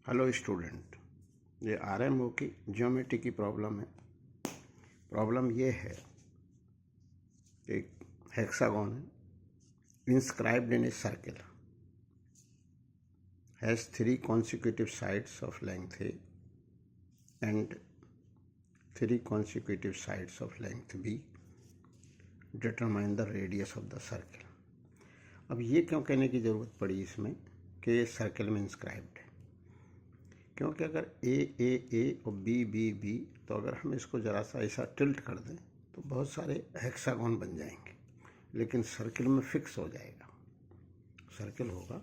Hello student, ये RMO की geometry की प्रॉब्लम है। प्रॉब्लम ये है कि हेक्सागोन है inscribed in a circle has 3 consecutive sides of length A and 3 consecutive sides of length B. Determine the radius of the circle. अब ये क्यों कहने की ज़रूरत पड़ी इसमें कि ये सर्कल में इंस्क्राइब्ड है, क्योंकि अगर ए और बी तो अगर हम इसको ज़रा सा ऐसा टिल्ट कर दें तो बहुत सारे हेक्सागोन बन जाएंगे, लेकिन सर्किल में फिक्स हो जाएगा। सर्किल होगा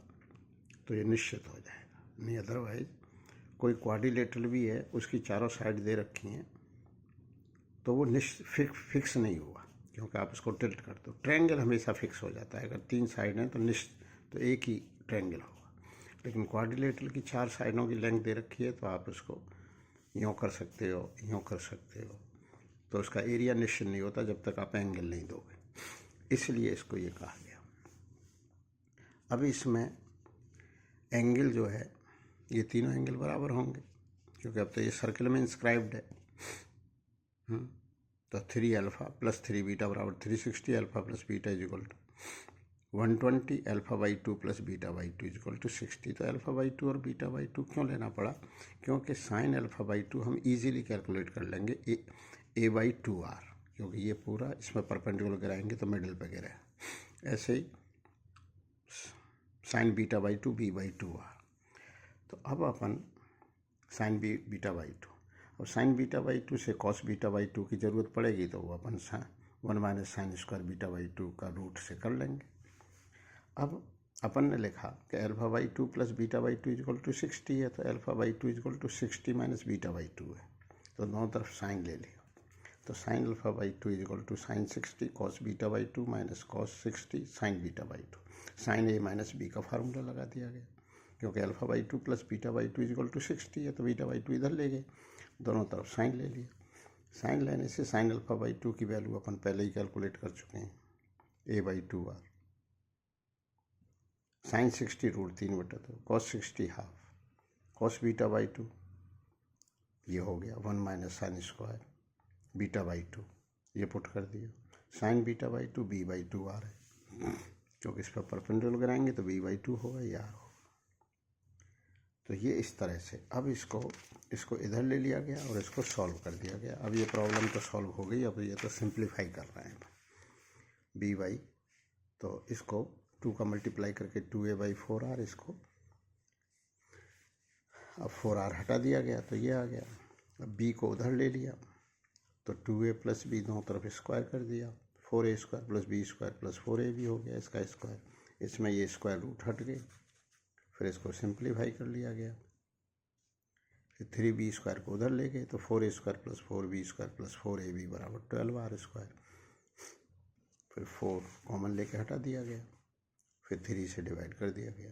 तो ये निश्चित हो जाएगा, नहीं अदरवाइज कोई क्वाड्रिलेटरल भी है, उसकी चारों साइड दे रखी हैं तो वो फिक्स नहीं हुआ, क्योंकि आप उसको टिल्ट कर दो। ट्रायंगल हमेशा फिक्स हो जाता है, अगर 3 साइड हैं तो एक ही ट्रायंगल होगा, लेकिन क्वाड्रिलेटरल की 4 साइडों की लेंथ दे रखी है तो आप उसको यूँ कर सकते हो, यूँ कर सकते हो, तो उसका एरिया निश्चित नहीं होता जब तक आप एंगल नहीं दोगे, इसलिए इसको ये कहा गया। अब इसमें एंगल जो है, ये तीनों एंगल बराबर होंगे क्योंकि अब तो ये सर्किल में इंस्क्राइब्ड है। तो 3 अल्फ़ा प्लस 3 बीटा बराबर 360 alpha plus beta is equal to 120 alpha by 2 plus beta by 2 is equal to 60। तो अल्फ़ा बाई 2 और बीटा बाई 2 क्यों लेना पड़ा? क्योंकि साइन अल्फ़ा बाई 2 हम इजीली कैलकुलेट कर लेंगे ए बाई 2r, क्योंकि ये पूरा इसमें परपेंडिकुलर गिराएंगे तो मिडिल पे गिरा। ऐसे ही sine beta by 2 B by 2r। तो अब अपन साइन बीटा बाई 2, अब साइन बीटा बाई 2 से कॉस बीटा बाई 2 की ज़रूरत पड़ेगी तो वो अपन 1 minus sine square beta by 2 का रूट से कर लेंगे। अब अपन ने लिखा कि alpha by 2 plus beta by 2 is equal to 60 है, तो alpha by 2 is equal to 60 minus beta by 2 है, तो दोनों तरफ साइन ले लिया। तो sine alpha by 2 is equal to sine 60 cos beta by 2 minus cos 60 sine beta by 2। Sine A minus B का फार्मूला लगा दिया गया, क्योंकि alpha by 2 plus beta by 2 is equal to 60 है, तो बीटा बाई 2 इधर ले गए, दोनों तरफ साइन ले लिया। साइन लेने से साइन अल्फ़ा बाई 2 की वैल्यू अपन पहले ही कैलकुलेट कर चुके हैं, A by 2r। Sine 60 root 3/2, cos 60 half, cos beta by 2 ये हो गया 1 minus sine square beta by 2, ये पुट कर दिया। Sine beta by 2 B by 2r है, क्योंकि इस पर परपेंडिकुलर गिराएंगे तो बी बाई 2 होगा या होगा। तो ये इस तरह से अब इसको इधर ले लिया गया और इसको सॉल्व कर दिया गया। अब ये प्रॉब्लम तो सॉल्व हो गई, अब ये तो सिंप्लीफाई कर रहे हैं बी बाई, तो इसको 2 का मल्टीप्लाई करके 2a बाई 4r, इसको अब 4r हटा दिया गया तो ये आ गया। अब b को उधर ले लिया तो 2a प्लस बी दोनों तरफ स्क्वायर कर दिया, 4a square plus B square plus 4a भी हो गया इसका स्क्वायर, इसमें ये स्क्वायर रूट हट गए, फिर इसको सिंप्लीफाई कर लिया गया। फिर 3b स्क्वायर को उधर ले गए तो 4a square plus 4b square plus 4ab बराबर 12r स्क्वायर, फिर 4 कॉमन लेके हटा दिया गया, फिर 3 से डिवाइड कर दिया गया,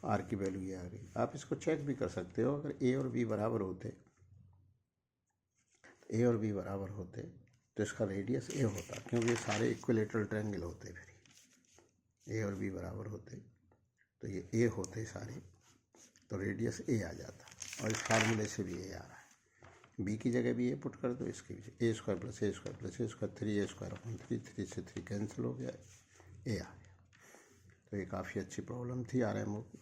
आर की वैल्यू ये आ गई। आप इसको चेक भी कर सकते हो, अगर ए और बी बराबर होते तो इसका रेडियस ए होता, क्योंकि ये सारे इक्विलेटरल ट्रायंगल होते, फिर ए और बी बराबर होते तो ये ए होते सारे, तो रेडियस ए आ जाता, और इस फार्मूले से भी ए आ रहा है। बी की जगह भी ए पुट कर दो, इसकी भी ए स्क्वायर प्लस ए स्क्वायर प्लस ए स्क्वायर 3a स्क्वायर अपन 3 से 3 कैंसिल हो गया, ए आ गया। तो ये काफ़ी अच्छी प्रॉब्लम थी आरएमओ की।